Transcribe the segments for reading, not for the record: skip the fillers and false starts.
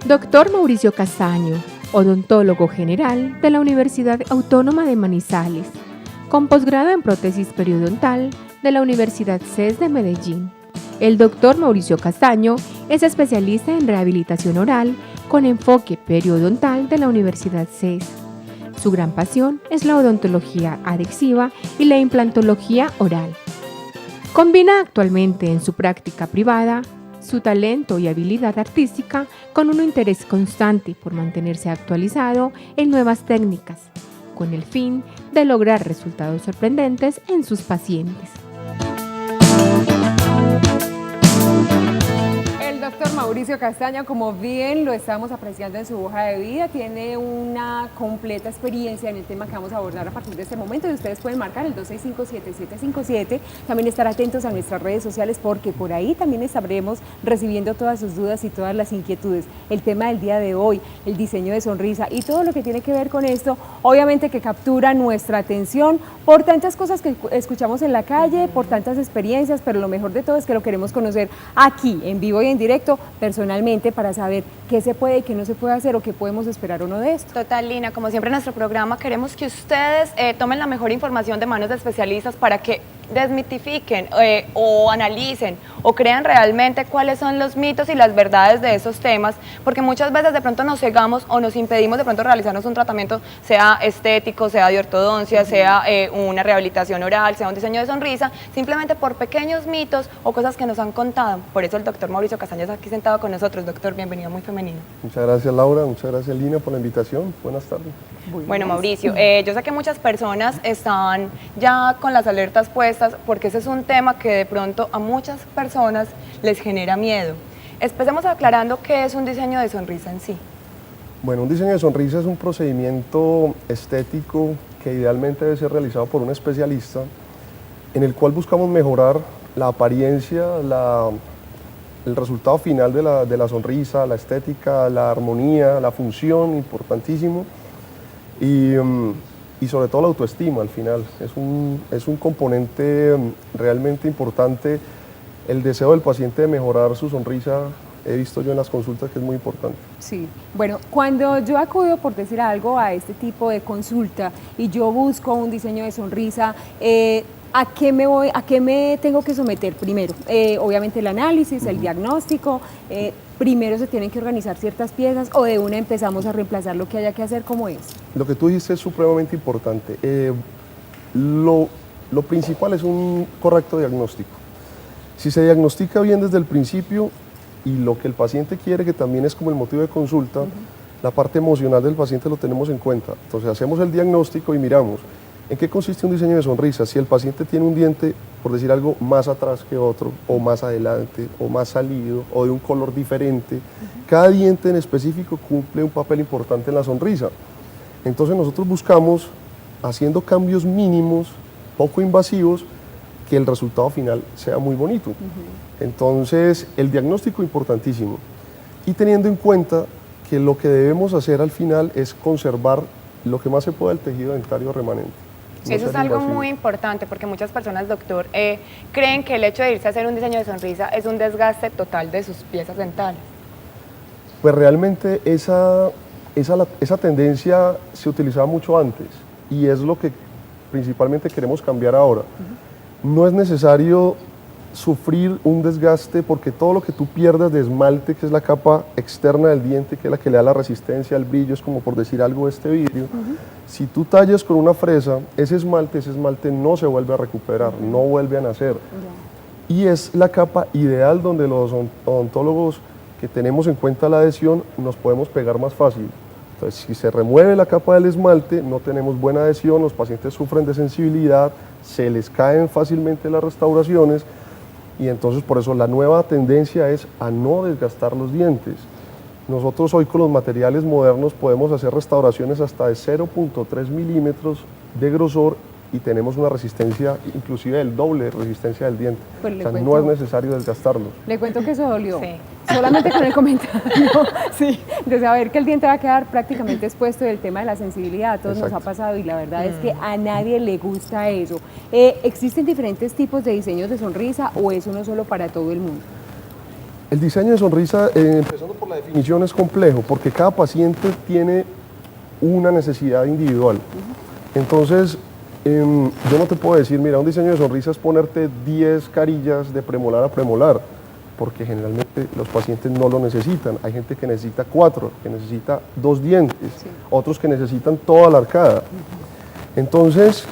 Doctor Mauricio Castaño, odontólogo general de la Universidad Autónoma de Manizales, con posgrado en prótesis periodontal de la Universidad CES de Medellín. El doctor Mauricio Castaño es especialista en rehabilitación oral con enfoque periodontal de la Universidad CES. Su gran pasión es la odontología adhesiva y la implantología oral. Combina actualmente en su práctica privada su talento y habilidad artística con un interés constante por mantenerse actualizado en nuevas técnicas, con el fin de lograr resultados sorprendentes en sus pacientes. El doctor Mauricio Castaño, como bien lo estamos apreciando en su hoja de vida, tiene una completa experiencia en el tema que vamos a abordar a partir de este momento y ustedes pueden marcar el 265-7757, también estar atentos a nuestras redes sociales porque por ahí también estaremos recibiendo todas sus dudas y todas las inquietudes. El tema del día de hoy, el diseño de sonrisa y todo lo que tiene que ver con esto, obviamente que captura nuestra atención por tantas cosas que escuchamos en la calle, por tantas experiencias, pero lo mejor de todo es que lo queremos conocer aquí, en vivo y en directo, personalmente, para saber qué se puede y qué no se puede hacer o qué podemos esperar o no de esto. Total, Lina, como siempre en nuestro programa queremos que ustedes tomen la mejor información de manos de especialistas para que desmitifiquen o analicen o crean realmente cuáles son los mitos y las verdades de esos temas, porque muchas veces de pronto nos cegamos o nos impedimos de pronto realizarnos un tratamiento, sea estético, sea de ortodoncia, sea una rehabilitación oral, sea un diseño de sonrisa, simplemente por pequeños mitos o cosas que nos han contado. Por eso el doctor Mauricio Castaño está aquí sentado con nosotros. Doctor, bienvenido, muy femenino. Muchas gracias, Laura, muchas gracias, Lina, por la invitación. Buenas tardes. Bueno, Mauricio, yo sé que muchas personas están ya con las alertas puestas porque ese es un tema que de pronto a muchas personas les genera miedo. Empecemos aclarando qué es un diseño de sonrisa en sí. Bueno, un diseño de sonrisa es un procedimiento estético que idealmente debe ser realizado por un especialista en el cual buscamos mejorar la apariencia, el resultado final de la sonrisa, la estética, la armonía, la función, importantísimo, y sobre todo la autoestima al final. Es un componente realmente importante, el deseo del paciente de mejorar su sonrisa. He visto yo en las consultas que es muy importante. Sí, bueno, cuando yo acudo, por decir algo, a este tipo de consulta y yo busco un diseño de sonrisa, ¿a qué me tengo que someter primero? Obviamente el análisis, el diagnóstico, primero se tienen que organizar ciertas piezas o de una empezamos a reemplazar lo que haya que hacer, ¿cómo es? Lo que tú dijiste es supremamente importante. Lo principal es un correcto diagnóstico. Si se diagnostica bien desde el principio y lo que el paciente quiere, que también es como el motivo de consulta, la parte emocional del paciente lo tenemos en cuenta. Entonces hacemos el diagnóstico y miramos en qué consiste un diseño de sonrisa. Si el paciente tiene un diente, por decir algo, más atrás que otro, o más adelante, o más salido, o de un color diferente, cada diente en específico cumple un papel importante en la sonrisa. Entonces nosotros buscamos, haciendo cambios mínimos, poco invasivos, que el resultado final sea muy bonito. Entonces, el diagnóstico importantísimo. Y teniendo en cuenta que lo que debemos hacer al final es conservar lo que más se pueda del tejido dentario remanente. Eso es algo muy importante porque muchas personas, doctor, creen que el hecho de irse a hacer un diseño de sonrisa es un desgaste total de sus piezas dentales. Pues realmente esa tendencia se utilizaba mucho antes y es lo que principalmente queremos cambiar ahora. No es necesario sufrir un desgaste porque todo lo que tú pierdas de esmalte, que es la capa externa del diente, que es la que le da la resistencia al brillo, es como por decir algo de este vidrio, si tú tallas con una fresa, ese esmalte no se vuelve a recuperar, no vuelve a nacer. Y es la capa ideal donde los odontólogos que tenemos en cuenta la adhesión nos podemos pegar más fácil. Entonces, si se remueve la capa del esmalte, no tenemos buena adhesión, los pacientes sufren de sensibilidad, se les caen fácilmente las restauraciones y entonces por eso la nueva tendencia es a no desgastar los dientes. Nosotros hoy con los materiales modernos podemos hacer restauraciones hasta de 0.3 milímetros de grosor y tenemos una resistencia inclusive del doble de resistencia del diente. Pues o sea, no es necesario desgastarlos. Le cuento que eso dolió. Sí. Solamente con el comentario, sí, de saber que el diente va a quedar prácticamente expuesto y el tema de la sensibilidad, a todos nos ha pasado y la verdad es que a nadie le gusta eso. ¿Existen diferentes tipos de diseños de sonrisa o es uno solo para todo el mundo? El diseño de sonrisa, empezando por por la definición es complejo, porque cada paciente tiene una necesidad individual. Entonces, yo no te puedo decir, mira, un diseño de sonrisa es ponerte 10 carillas de premolar a premolar, porque generalmente los pacientes no lo necesitan. Hay gente que necesita 4, que necesita 2 dientes, otros que necesitan toda la arcada. Entonces,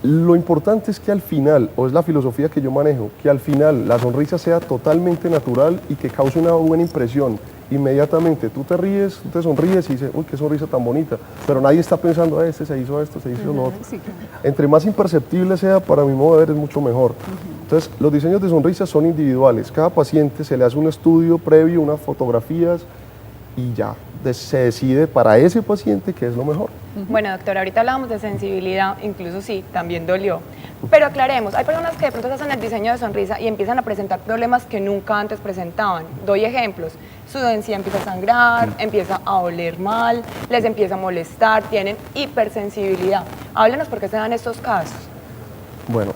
lo importante es que al final, o es la filosofía que yo manejo, que al final la sonrisa sea totalmente natural y que cause una buena impresión. Inmediatamente tú te ríes, tú te sonríes y dices, uy, qué sonrisa tan bonita, pero nadie está pensando, este se hizo esto, se hizo lo otro. Sí, claro. Entre más imperceptible sea, para mi modo de ver, es mucho mejor. Entonces, los diseños de sonrisas son individuales. Cada paciente se le hace un estudio previo, unas fotografías y ya se decide para ese paciente qué es lo mejor. Bueno, doctor, ahorita hablábamos de sensibilidad, incluso sí, también dolió. Pero aclaremos, hay personas que de pronto hacen el diseño de sonrisa y empiezan a presentar problemas que nunca antes presentaban. Doy ejemplos, su encía empieza a sangrar, empieza a oler mal, les empieza a molestar, tienen hipersensibilidad. Háblenos por qué se dan estos casos. Bueno,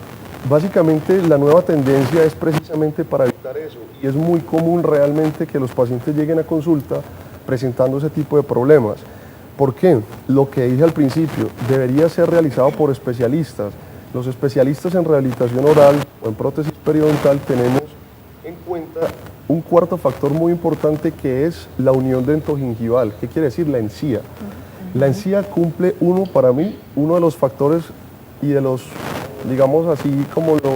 básicamente la nueva tendencia es precisamente para evitar eso y es muy común realmente que los pacientes lleguen a consulta presentando ese tipo de problemas. ¿Por qué? Lo que dije al principio, debería ser realizado por especialistas. Los especialistas en rehabilitación oral o en prótesis periodontal tenemos en cuenta un cuarto factor muy importante que es la unión dentogingival. ¿Qué quiere decir? La encía. La encía cumple para mí, uno de los factores y de los, digamos así, como eso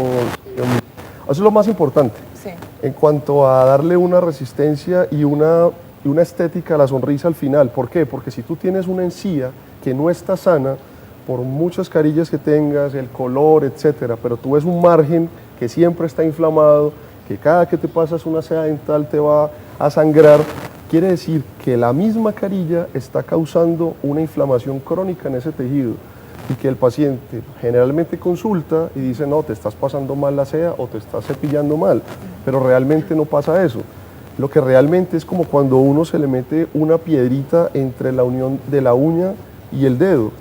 es lo más importante. Sí. En cuanto a darle una resistencia y una estética a la sonrisa al final. ¿Por qué? Porque si tú tienes una encía que no está sana, por muchas carillas que tengas, el color, etcétera, pero tú ves un margen que siempre está inflamado, que cada que te pasas una seda dental te va a sangrar, quiere decir que la misma carilla está causando una inflamación crónica en ese tejido y que el paciente generalmente consulta y dice, no, te estás pasando mal la seda o te estás cepillando mal, pero realmente no pasa eso. Lo que realmente es como cuando uno se le mete una piedrita entre la unión de la uña y el dedo.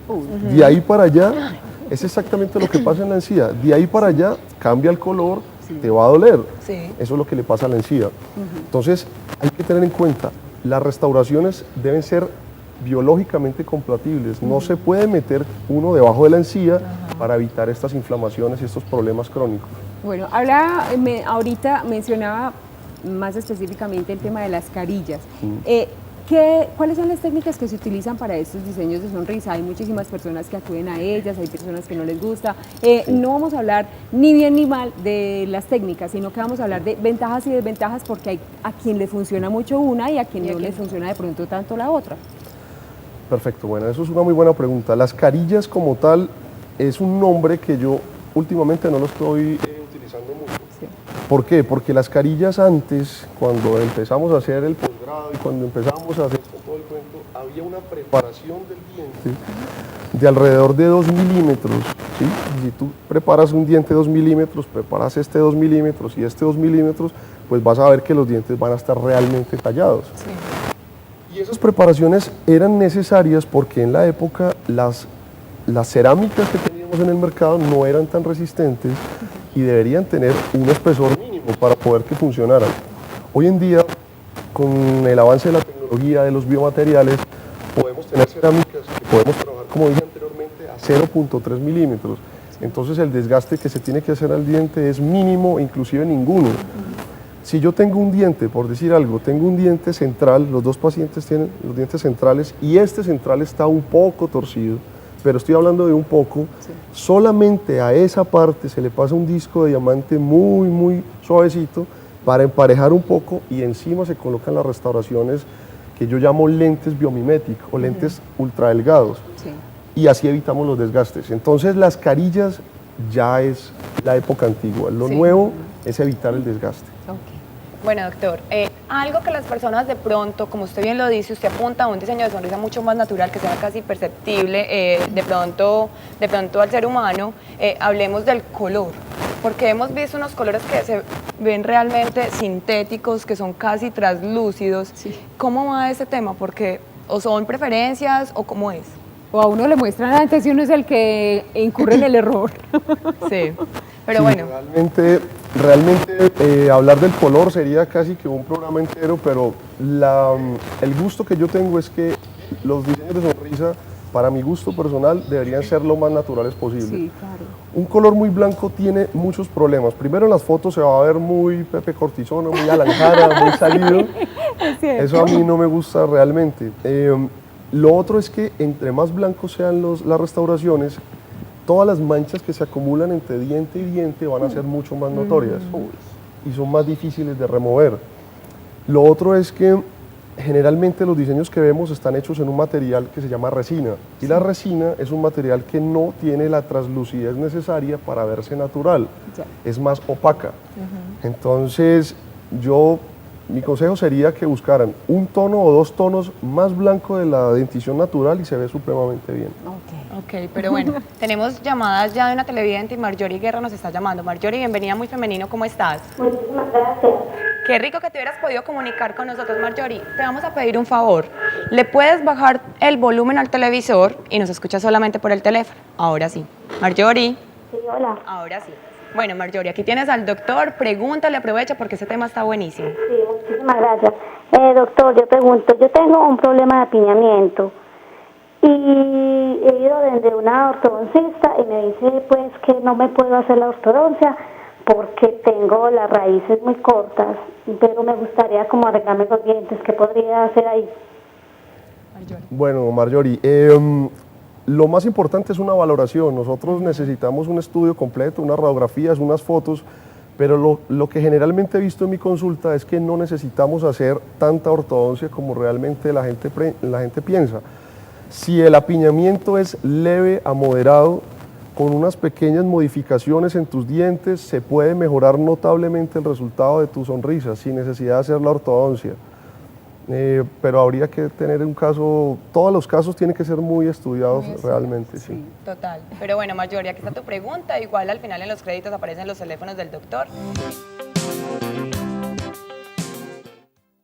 De ahí para allá es exactamente lo que pasa en la encía. De ahí para allá cambia el color, te va a doler. Sí. Eso es lo que le pasa a la encía. Entonces hay que tener en cuenta, las restauraciones deben ser biológicamente compatibles. No se puede meter uno debajo de la encía para evitar estas inflamaciones y estos problemas crónicos. Bueno, ahorita mencionaba más específicamente el tema de las carillas. ¿Cuáles son las técnicas que se utilizan para estos diseños de sonrisa? Hay muchísimas personas que acuden a ellas, hay personas que no les gusta. No vamos a hablar ni bien ni mal de las técnicas, sino que vamos a hablar de ventajas y desventajas, porque hay a quien le funciona mucho una y a quien no le funciona de pronto tanto la otra. Perfecto, bueno, eso es una muy buena pregunta. Las carillas como tal es un nombre que yo últimamente no lo estoy utilizando mucho. Sí. ¿Por qué? Porque las carillas antes, cuando empezamos a hacer el posgrado y cuando empezamos a hacer todo el cuento, había una preparación del diente de alrededor de 2 milímetros. ¿Sí? Y si tú preparas un diente 2 milímetros, preparas este 2 milímetros y este 2 milímetros, pues vas a ver que los dientes van a estar realmente tallados. Sí. Y esas preparaciones eran necesarias porque en la época las cerámicas que teníamos en el mercado no eran tan resistentes y deberían tener un espesor mínimo para poder que funcionaran. Hoy en día, con el avance de la tecnología, de los biomateriales, podemos tener cerámicas que podemos trabajar, como dije anteriormente, a 0.3 milímetros. Entonces el desgaste que se tiene que hacer al diente es mínimo, inclusive ninguno. Si yo tengo un diente, por decir algo, tengo un diente central, los dos pacientes tienen los dientes centrales y este central está un poco torcido, pero estoy hablando de un poco, solamente a esa parte se le pasa un disco de diamante muy, muy suavecito para emparejar un poco y encima se colocan las restauraciones que yo llamo lentes biomiméticos o lentes ultra delgados. Sí. Y así evitamos los desgastes. Entonces las carillas ya es la época antigua, lo nuevo es evitar el desgaste. Okay. Bueno, doctor, algo que las personas de pronto, como usted bien lo dice, usted apunta a un diseño de sonrisa mucho más natural, que sea casi perceptible de pronto al ser humano. Hablemos del color, porque hemos visto unos colores que se ven realmente sintéticos, que son casi translúcidos. Sí. ¿Cómo va ese tema? Porque o son preferencias o cómo es. O a uno le muestran antes y uno es el que incurre en el error. Sí, pero Sí, bueno. realmente realmente hablar del color sería casi que un programa entero, pero el gusto que yo tengo es que los diseños de sonrisa, para mi gusto personal, deberían ser lo más naturales posible. Sí, claro. Un color muy blanco tiene muchos problemas. Primero, en las fotos se va a ver muy Pepe Cortisona, muy Alanjara, muy salido. Eso a mí no me gusta realmente. Lo otro es que entre más blancos sean las restauraciones, todas las manchas que se acumulan entre diente y diente van a ser mucho más notorias y son más difíciles de remover. Lo otro es que generalmente los diseños que vemos están hechos en un material que se llama resina, y la resina es un material que no tiene la translucidez necesaria para verse natural, es más opaca. Entonces mi consejo sería que buscaran un tono o dos tonos más blanco de la dentición natural y se ve supremamente bien. Ok, pero bueno, tenemos llamadas ya de una televidente y Marjorie Guerra nos está llamando. Marjorie, bienvenida a Muy Femenino, ¿cómo estás? Muchísimas gracias. Qué rico que te hubieras podido comunicar con nosotros, Marjorie. Te vamos a pedir un favor. ¿Le puedes bajar el volumen al televisor y nos escuchas solamente por el teléfono? Ahora sí. Marjorie. Sí, hola. Ahora sí. Bueno, Marjorie, aquí tienes al doctor. Pregúntale, aprovecha porque ese tema está buenísimo. Sí, muchísimas gracias. Doctor, yo pregunto, yo tengo un problema de apiñamiento y he ido desde una ortodoncista y me dice pues que no me puedo hacer la ortodoncia porque tengo las raíces muy cortas, pero me gustaría como arreglarme los dientes. ¿Qué podría hacer ahí? Marjorie. Bueno, Marjorie, lo más importante es una valoración. Nosotros necesitamos un estudio completo, unas radiografías, unas fotos, pero lo que generalmente he visto en mi consulta es que no necesitamos hacer tanta ortodoncia como realmente la gente piensa. Si el apiñamiento es leve a moderado, con unas pequeñas modificaciones en tus dientes, se puede mejorar notablemente el resultado de tu sonrisa sin necesidad de hacer la ortodoncia. Pero habría que tener un caso, todos los casos tienen que ser muy estudiados realmente. Sí. Total. Pero bueno, Marjorie, aquí está tu pregunta. Igual al final en los créditos aparecen los teléfonos del doctor.